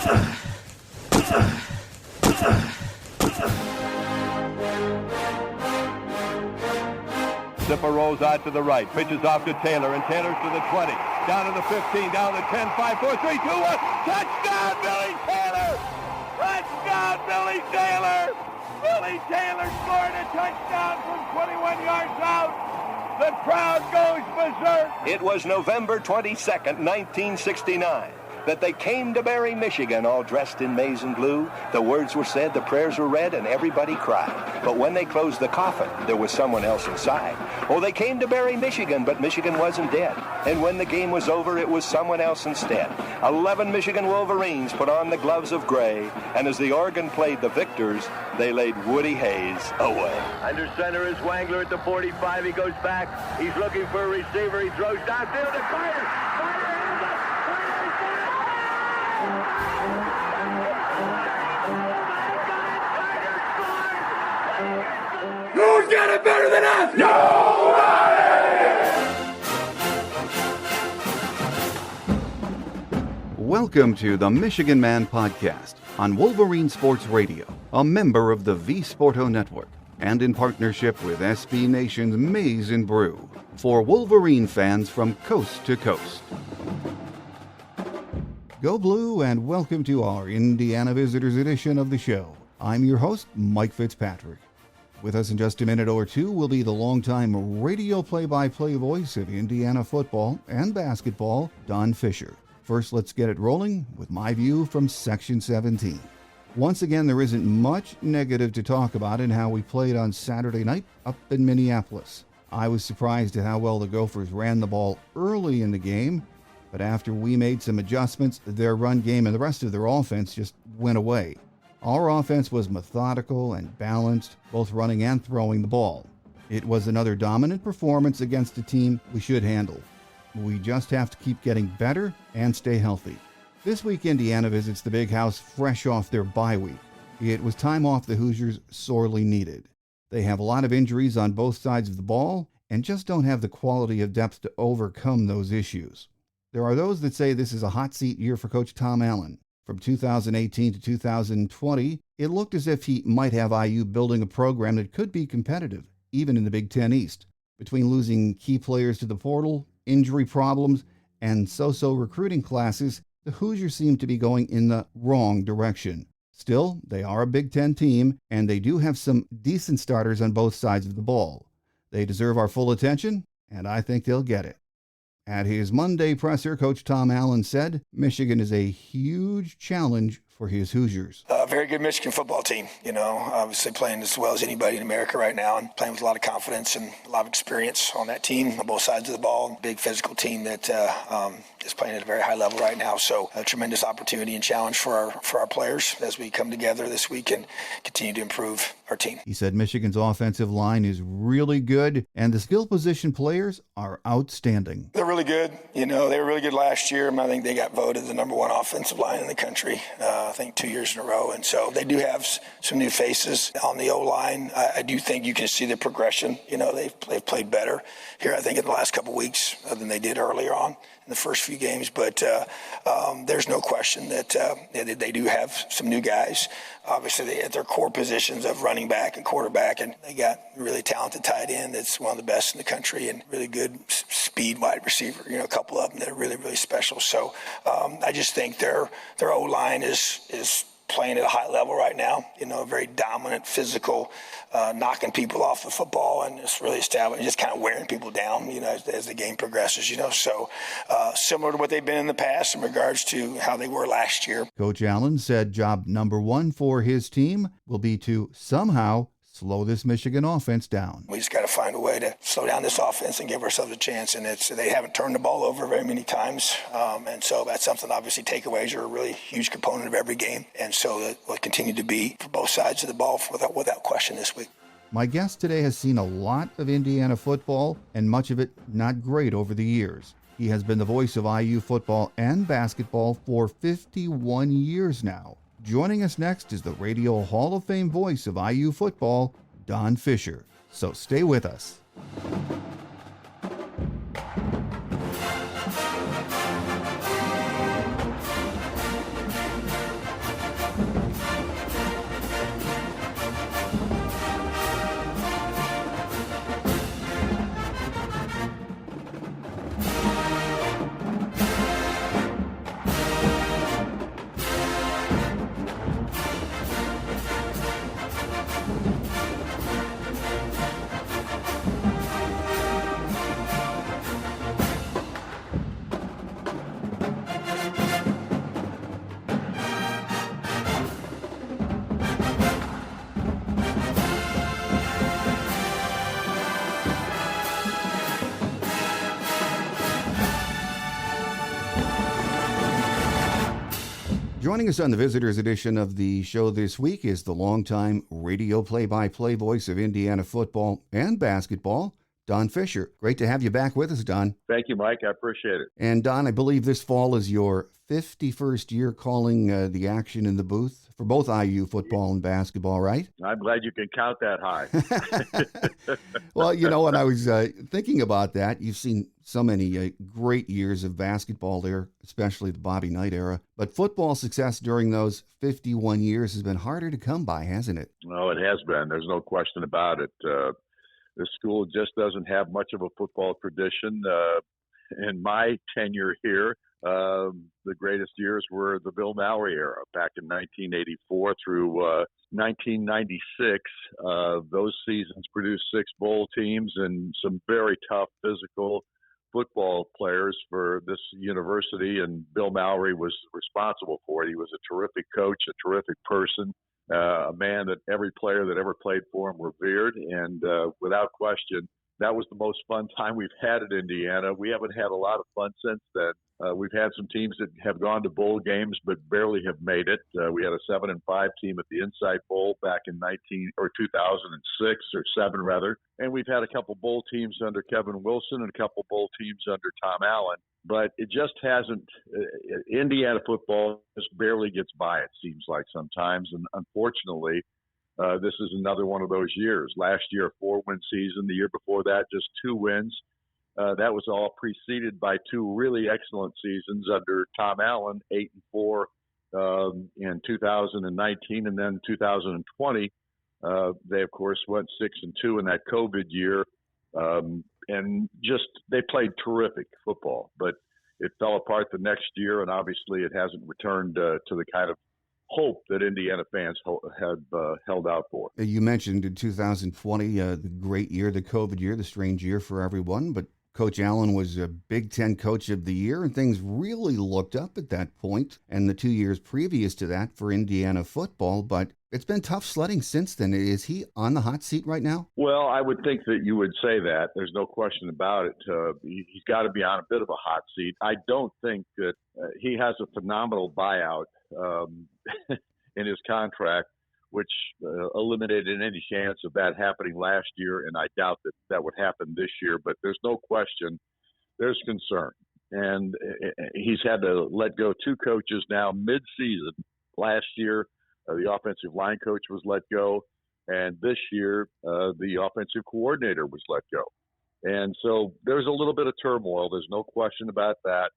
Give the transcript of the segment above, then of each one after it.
Zipper rolls out to the right, pitches off to Taylor, and Taylor's to the 20, down to the 15, down to the 10, 5, 4, 3, 2, 1. Touchdown, Billy Taylor! Touchdown, Billy Taylor! Billy Taylor scored a touchdown from 21 yards out. The crowd goes berserk. It was November 22nd, 1969. That they came to Barry, Michigan, all dressed in maize and blue. The words were said, the prayers were read, and everybody cried. But when they closed the coffin, there was someone else inside. Oh, they came to Barry, Michigan, but Michigan wasn't dead. And when the game was over, it was someone else instead. 11 Michigan Wolverines put on the gloves of gray, and as the organ played the victors, they laid Woody Hayes away. Under center is Wangler at the 45. He goes back. He's looking for a receiver. He throws downfield to Carter. Who's got it better than us? Nobody! Welcome to the Michigan Man Podcast on Wolverine Sports Radio, a member of the V Sporto Network, and in partnership with SB Nation's Maize and Brew, for Wolverine fans from coast to coast. Go Blue, and welcome to our Indiana Visitors edition of the show. I'm your host, Mike Fitzpatrick. With us in just a minute or two will be the longtime radio play-by-play voice of Indiana football and basketball, Don Fischer. First, let's get it rolling with my view from Section 17. Once again, there isn't much negative to talk about in how we played on Saturday night up in Minneapolis. I was surprised at how well the Gophers ran the ball early in the game, but after we made some adjustments, their run game and the rest of their offense just went away. Our offense was methodical and balanced, both running and throwing the ball. It was another dominant performance against a team we should handle. We just have to keep getting better and stay healthy. This week, Indiana visits the Big House fresh off their bye week. It was time off the Hoosiers sorely needed. They have a lot of injuries on both sides of the ball and just don't have the quality of depth to overcome those issues. There are those that say this is a hot seat year for Coach Tom Allen. From 2018 to 2020, it looked as if he might have IU building a program that could be competitive, even in the Big Ten East. Between losing key players to the portal, injury problems, and so-so recruiting classes, the Hoosiers seem to be going in the wrong direction. Still, they are a Big Ten team, and they do have some decent starters on both sides of the ball. They deserve our full attention, and I think they'll get it. At his Monday presser, Coach Tom Allen said Michigan is a huge challenge for his Hoosiers. A very good Michigan football team, obviously playing as well as anybody in America right now and playing with a lot of confidence and a lot of experience on that team on both sides of the ball. Big physical team that is playing at a very high level right now. So a tremendous opportunity and challenge for our players as we come together this week and continue to improve our team. He said Michigan's offensive line is really good and the skill position players are outstanding. They're really good. They were really good last year. I think they got voted the number one offensive line in the country, I think 2 years in a row. And so they do have some new faces on the O-line. I do think you can see the progression. They've played better here, I think, in the last couple of weeks than they did earlier on in the first few games. But there's no question that they do have some new guys. Obviously, they at their core positions of running back and quarterback, and they got a really talented tight end that's one of the best in the country and really good speed wide receiver. A couple of them that are really, really special. So I just think their O-line is playing at a high level right now, very dominant, physical, knocking people off the football and just really establishing, just kind of wearing people down, as the game progresses, So similar to what they've been in the past in regards to how they were last year. Coach Allen said job number one for his team will be to somehow slow this Michigan offense down. We just got to find a way to slow down this offense and give ourselves a chance. And they haven't turned the ball over very many times. And so that's something, obviously, takeaways are a really huge component of every game. And so that will continue to be for both sides of the ball without question this week. My guest today has seen a lot of Indiana football and much of it not great over the years. He has been the voice of IU football and basketball for 51 years now. Joining us next is the Radio Hall of Fame voice of IU football, Don Fischer. So stay with us. Joining us on the Visitors Edition of the show this week is the longtime radio play-by-play voice of Indiana football and basketball, Don Fischer. Great to have you back with us, Don. Thank you, Mike. I appreciate it. And Don, I believe this fall is your 51st year calling the action in the booth for both IU football and basketball, right? I'm glad you can count that high. Well, when I was thinking about that, you've seen so many great years of basketball there, especially the Bobby Knight era. But football success during those 51 years has been harder to come by, hasn't it? No, it has been. There's no question about it. The school just doesn't have much of a football tradition. In my tenure here, the greatest years were the Bill Mallory era, back in 1984 through 1996. Those seasons produced 6 bowl teams and some very tough physical football players for this university, and Bill Mallory was responsible for it. He was a terrific coach, a terrific person, a man that every player that ever played for him revered, and without question, that was the most fun time we've had at Indiana. We haven't had a lot of fun since then. We've had some teams that have gone to bowl games but barely have made it. We had a 7-5 team at the Insight Bowl back in 2006 or 7 rather, and we've had a couple bowl teams under Kevin Wilson and a couple bowl teams under Tom Allen. But it just hasn't. Indiana football just barely gets by. It seems like sometimes, and unfortunately, this is another one of those years. Last year, a 4-win season. The year before that, just 2 wins. That was all preceded by 2 really excellent seasons under Tom Allen, 8-4 in 2019, and then 2020. They, of course, went 6-2 in that COVID year, and just they played terrific football. But it fell apart the next year, and obviously it hasn't returned to the kind of hope that Indiana fans had held out for. You mentioned in 2020, the great year, the COVID year, the strange year for everyone, but Coach Allen was a Big Ten Coach of the Year, and things really looked up at that point, and the 2 years previous to that for Indiana football, but it's been tough sledding since then. Is he on the hot seat right now? Well, I would think that you would say that. There's no question about it. He's got to be on a bit of a hot seat. I don't think that he has a phenomenal buyout in his contract, which eliminated any chance of that happening last year, and I doubt that that would happen this year. But there's no question there's concern. And he's had to let go 2 coaches now mid-season. Last year, the offensive line coach was let go, and this year, the offensive coordinator was let go. And so there's a little bit of turmoil. There's no question about that.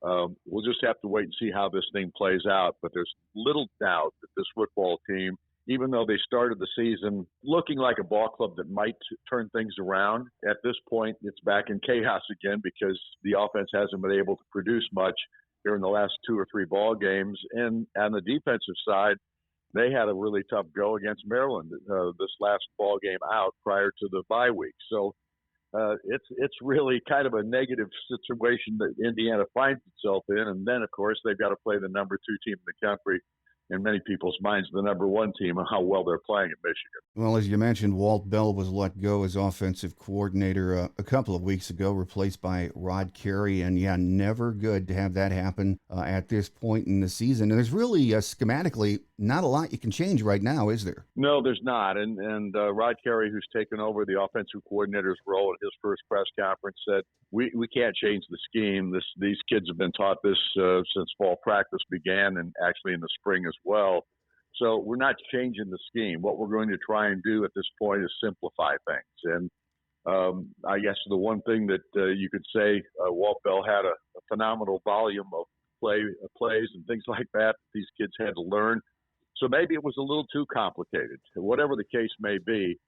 We'll just have to wait and see how this thing plays out. But there's little doubt that this football team, even though they started the season looking like a ball club that might turn things around, at this point it's back in chaos again because the offense hasn't been able to produce much during the last 2 or 3 ball games. And on the defensive side, they had a really tough go against Maryland this last ball game out prior to the bye week. So it's really kind of a negative situation that Indiana finds itself in. And then, of course, they've got to play the number 2 team in the country, in many people's minds, the number 1 team, and how well they're playing at Michigan. Well, as you mentioned, Walt Bell was let go as offensive coordinator a couple of weeks ago, replaced by Rod Carey. And yeah, never good to have that happen at this point in the season. And there's really, schematically, not a lot you can change right now, is there? No, there's not. And Rod Carey, who's taken over the offensive coordinator's role at his first press conference, said, we can't change the scheme. These kids have been taught this since fall practice began, and actually in the spring as well. So we're not changing the scheme. What we're going to try and do at this point is simplify things. And I guess the one thing that you could say, Walt Bell had a phenomenal volume of plays and things like that these kids had to learn. So maybe it was a little too complicated. Whatever the case may be,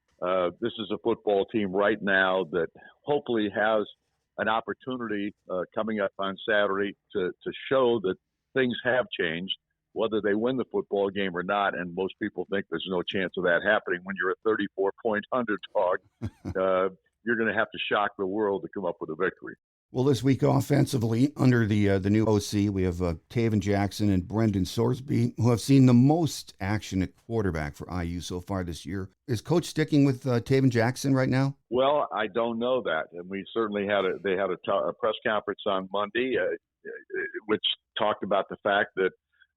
this is a football team right now that hopefully has an opportunity coming up on Saturday to show that things have changed, whether they win the football game or not. And most people think there's no chance of that happening. When you're a 34-point underdog, you're going to have to shock the world to come up with a victory. Well, this week offensively, under the new OC, we have Taven Jackson and Brendan Sorsby, who have seen the most action at quarterback for IU so far this year. Is Coach sticking with Taven Jackson right now? Well, I don't know that. And we certainly had a press conference on Monday, which talked about the fact that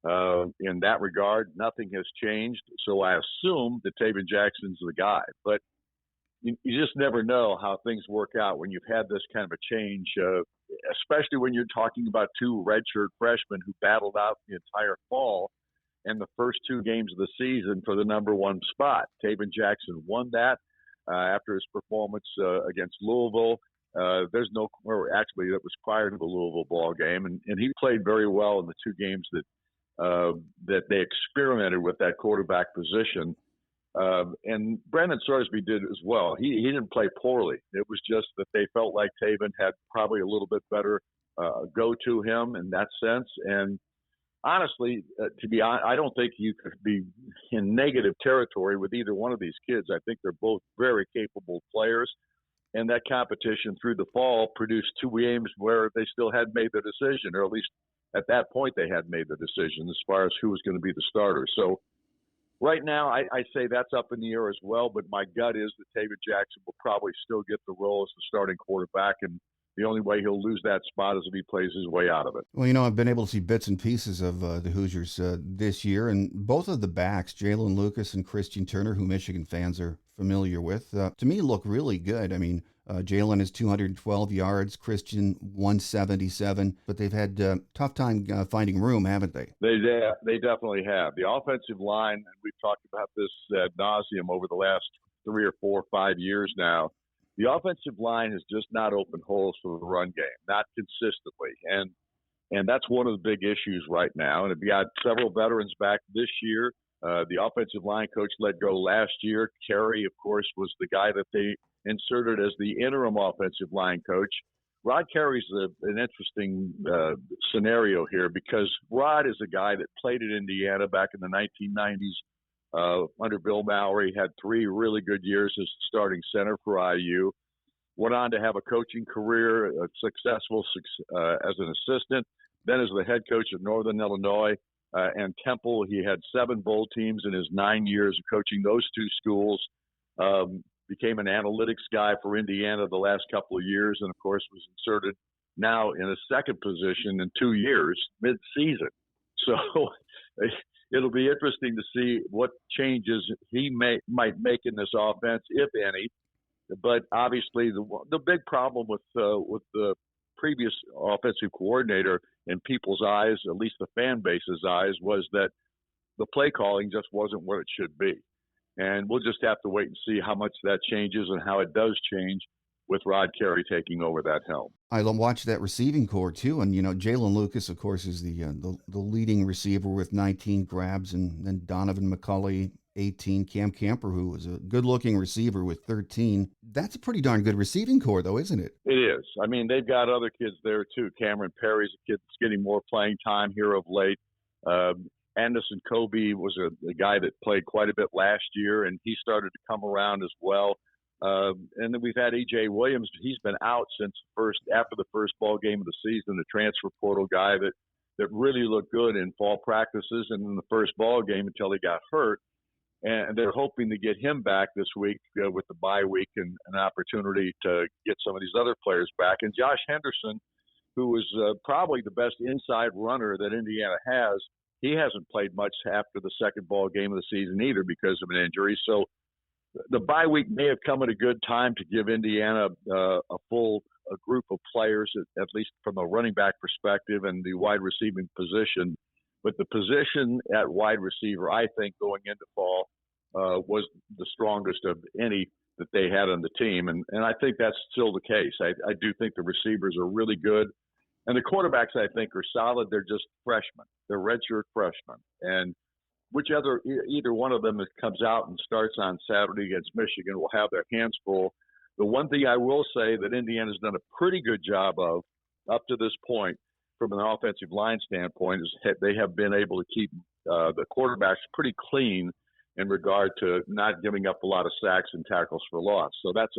In that regard, nothing has changed. So I assume that Taven Jackson's the guy. But you just never know how things work out when you've had this kind of a change, especially when you're talking about two redshirt freshmen who battled out the entire fall and the first two games of the season for the number one spot. Taven Jackson won that after his performance against Louisville. That was prior to the Louisville ball game, and he played very well in the two games that they experimented with that quarterback position. And Brandon Sorsby did as well. He didn't play poorly. It was just that they felt like Taven had probably a little bit better go to him in that sense. And honestly, I don't think you could be in negative territory with either one of these kids. I think they're both very capable players. And that competition through the fall produced two games where they still hadn't made their decision, or at least at that point they had made the decision as far as who was going to be the starter. So right now I say that's up in the air as well, but my gut is that Taven Jackson will probably still get the role as the starting quarterback, and the only way he'll lose that spot is if he plays his way out of it. Well, I've been able to see bits and pieces of the Hoosiers this year, and both of the backs, Jalen Lucas and Christian Turner, who Michigan fans are familiar with, to me look really good. I mean, Jalen is 212 yards, Christian 177, but they've had tough time finding room, haven't they? They definitely have. The offensive line, and we've talked about this ad nauseum over the last 3 or 4 or 5 years now, the offensive line has just not opened holes for the run game, not consistently. And that's one of the big issues right now. And we got several veterans back this year. The offensive line coach let go last year. Carey, of course, was the guy that they inserted as the interim offensive line coach. Rod Carey's an interesting scenario here because Rod is a guy that played at Indiana back in the 1990s under Bill Mallory, had 3 really good years as starting center for IU, went on to have a coaching career, successful as an assistant, then as the head coach at Northern Illinois and Temple. He had 7 bowl teams in his 9 years of coaching those two schools. Became an analytics guy for Indiana the last couple of years, and of course was inserted now in a second position in 2 years, mid-season. So it'll be interesting to see what changes he might make in this offense, if any. But obviously, the big problem with the previous offensive coordinator in people's eyes, at least the fan base's eyes, was that the play calling just wasn't what it should be. And we'll just have to wait and see how much that changes and how it does change with Rod Carey taking over that helm. I watched that receiving core too, and Jalen Lucas, of course, is the leading receiver with 19 grabs, and then Donovan McCulley, 18. Cam Camper, who was a good-looking receiver with 13. That's a pretty darn good receiving core, though, isn't it? It is. I mean, they've got other kids there too. Cameron Perry's a kid that's getting more playing time here of late. Anderson Kobe was a guy that played quite a bit last year, and he started to come around as well. And then we've had E.J. Williams. He's been out since after the first ball game of the season, the transfer portal guy that really looked good in fall practices and in the first ball game until he got hurt. And they're hoping to get him back this week with the bye week and an opportunity to get some of these other players back. And Josh Henderson, who was probably the best inside runner that Indiana has, he hasn't played much after the second ball game of the season either because of an injury. So the bye week may have come at a good time to give Indiana a group of players, at least from a running back perspective and the wide receiving position. But the position at wide receiver, I think, going into fall was the strongest of any that they had on the team. And I think that's still the case. I do think the receivers are really good. And the quarterbacks, I think, are solid. They're just freshmen. They're redshirt freshmen. And either one of them that comes out and starts on Saturday against Michigan will have their hands full. The one thing I will say that Indiana's done a pretty good job of up to this point from an offensive line standpoint is they have been able to keep the quarterbacks pretty clean in regard to not giving up a lot of sacks and tackles for loss. So that's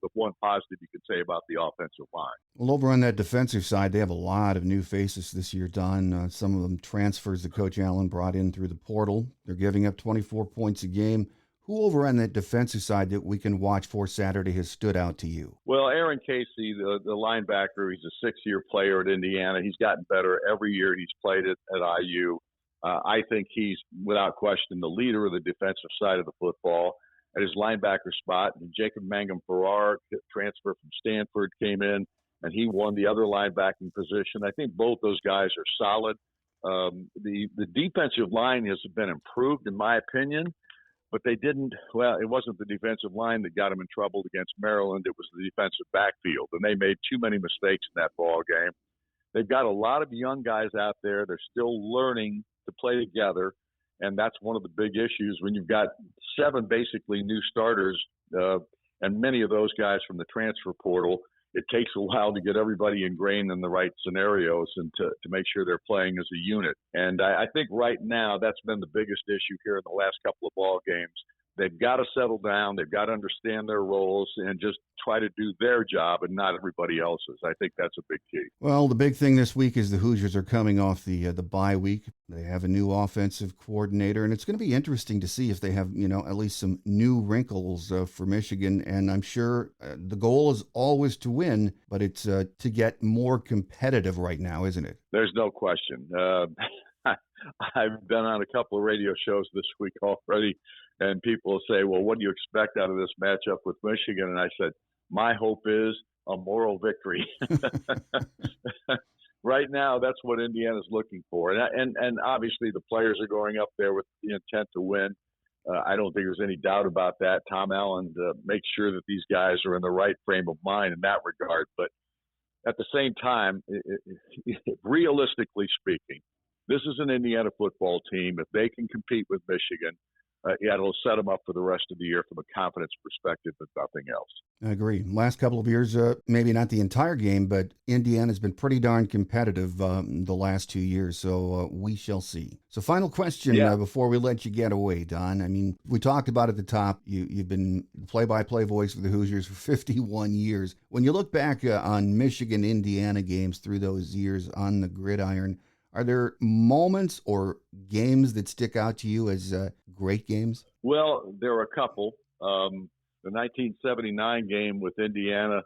the one positive you could say about the offensive line. Well, over on that defensive side, they have a lot of new faces this year, Don. Some of them transfers that Coach Allen brought in through the portal. They're giving up 24 points a game. Who over on that defensive side that we can watch for Saturday has stood out to you? Well, Aaron Casey, the linebacker, he's a 6-year player at Indiana. He's gotten better every year he's played at IU. I think he's, without question, the leader of the defensive side of the football. At his linebacker spot, and Jacob Mangum-Farrar, transfer from Stanford, came in, and he won the other linebacking position. I think both those guys are solid. The defensive line has been improved, in my opinion, but it wasn't the defensive line that got them in trouble against Maryland. It was the defensive backfield, and they made too many mistakes in that ball game. They've got a lot of young guys out there. They're still learning to play together. And that's one of the big issues when you've got 7 basically new starters, and many of those guys from the transfer portal. It takes a while to get everybody ingrained in the right scenarios and to make sure they're playing as a unit. And I think right now that's been the biggest issue here in the last couple of ball games. They've got to settle down. They've got to understand their roles and just try to do their job and not everybody else's. I think that's a big key. Well, the big thing this week is the Hoosiers are coming off the bye week. They have a new offensive coordinator, and it's going to be interesting to see if they have, at least some new wrinkles for Michigan. And I'm sure the goal is always to win, but it's to get more competitive right now, isn't it? There's no question. I've been on a couple of radio shows this week already, and people say, well, what do you expect out of this matchup with Michigan? And I said, my hope is a moral victory. Right now, that's what Indiana's looking for. And obviously the players are going up there with the intent to win. I don't think there's any doubt about that. Tom Allen makes sure that these guys are in the right frame of mind in that regard. But at the same time, realistically speaking, this is an Indiana football team. If they can compete with Michigan, it'll set them up for the rest of the year from a confidence perspective, if nothing else. I agree. Last couple of years, maybe not the entire game, but Indiana's been pretty darn competitive the last 2 years, so we shall see. So final question before we let you get away, Don. I mean, we talked about at the top, you've been play-by-play voice for the Hoosiers for 51 years. When you look back on Michigan-Indiana games through those years on the gridiron, are there moments or games that stick out to you as great games? Well, there are a couple. The 1979 game with Indiana,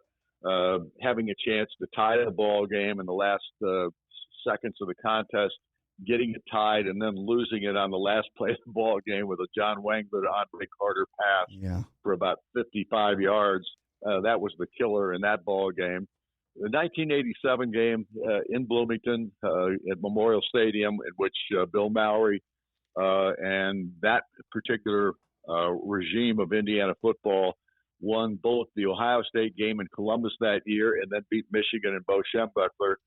having a chance to tie the ball game in the last seconds of the contest, getting it tied, and then losing it on the last play of the ball game with a John Wangler to Andre Carter pass for about 55 yards. That was the killer in that ball game. The 1987 game in Bloomington at Memorial Stadium, in which Bill Mowry and that particular regime of Indiana football won both the Ohio State game in Columbus that year and then beat Michigan and Bo Schembechler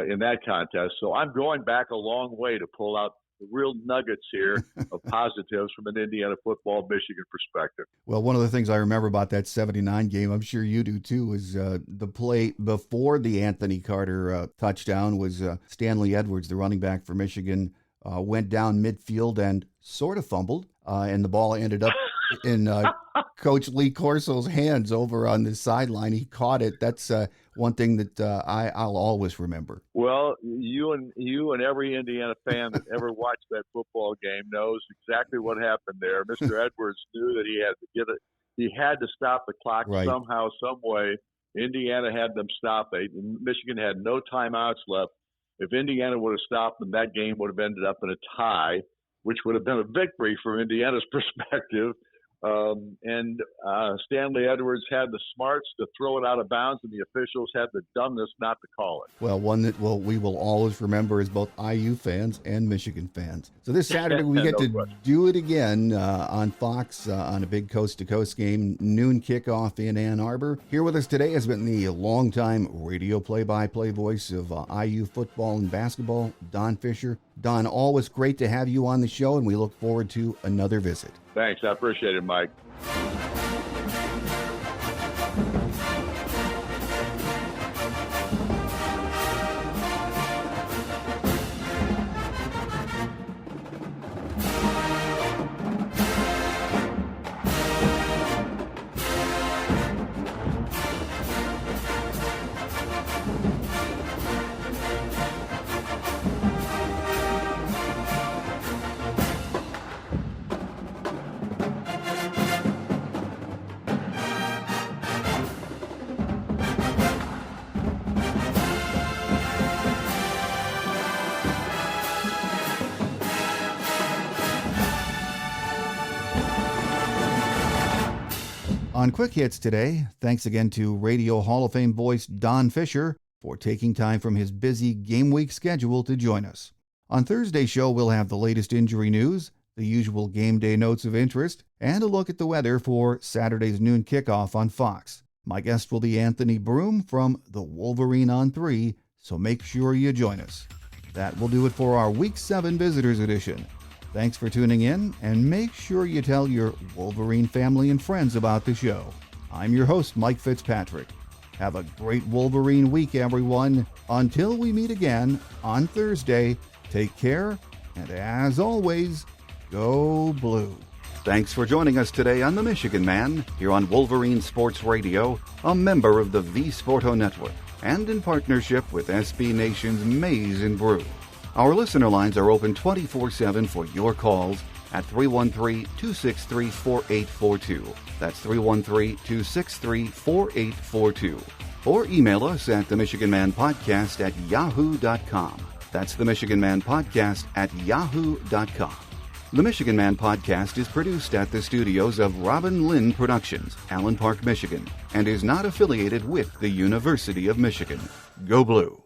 in that contest. So I'm going back a long way to pull out the real nuggets here of positives from an Indiana football Michigan perspective. Well, one of the things I remember about that 79 game, I'm sure you do too, is the play before the Anthony Carter touchdown was Stanley Edwards, the running back for Michigan, went down midfield and sort of fumbled, and the ball ended up in Coach Lee Corso's hands over on the sideline. He caught it. That's one thing that I'll always remember. Well, you and every Indiana fan that ever watched that football game knows exactly what happened there. Mr. Edwards knew that he had to get it. He had to stop the clock somehow, some way. Indiana had them stop it. Michigan had no timeouts left. If Indiana would have stopped them, that game would have ended up in a tie, which would have been a victory from Indiana's perspective. And Stanley Edwards had the smarts to throw it out of bounds, and the officials had the dumbness not to call it. Well, one that we will always remember as both IU fans and Michigan fans. So this Saturday we get to do it again on Fox on a big coast-to-coast game, noon kickoff in Ann Arbor. Here with us today has been the longtime radio play-by-play voice of IU football and basketball, Don Fischer. Don, always great to have you on the show, and we look forward to another visit. Thanks. I appreciate it, Mike. On Quick Hits today, thanks again to Radio Hall of Fame voice Don Fischer for taking time from his busy game week schedule to join us. On Thursday's show, we'll have the latest injury news, the usual game day notes of interest, and a look at the weather for Saturday's noon kickoff on Fox. My guest will be Anthony Broom from the Wolverine on 3, so make sure you join us. That will do it for our Week 7 Visitors Edition. Thanks for tuning in, and make sure you tell your Wolverine family and friends about the show. I'm your host, Mike Fitzpatrick. Have a great Wolverine week, everyone. Until we meet again on Thursday, take care, and as always, go Blue. Thanks for joining us today on The Michigan Man, here on Wolverine Sports Radio, a member of the V-Sporto Network, and in partnership with SB Nation's Maize and Brew. Our listener lines are open 24/7 for your calls at 313-263-4842. That's 313-263-4842. Or email us at themichiganmanpodcast@yahoo.com. That's themichiganmanpodcast@yahoo.com. The Michigan Man Podcast is produced at the studios of Robin Lynn Productions, Allen Park, Michigan, and is not affiliated with the University of Michigan. Go Blue!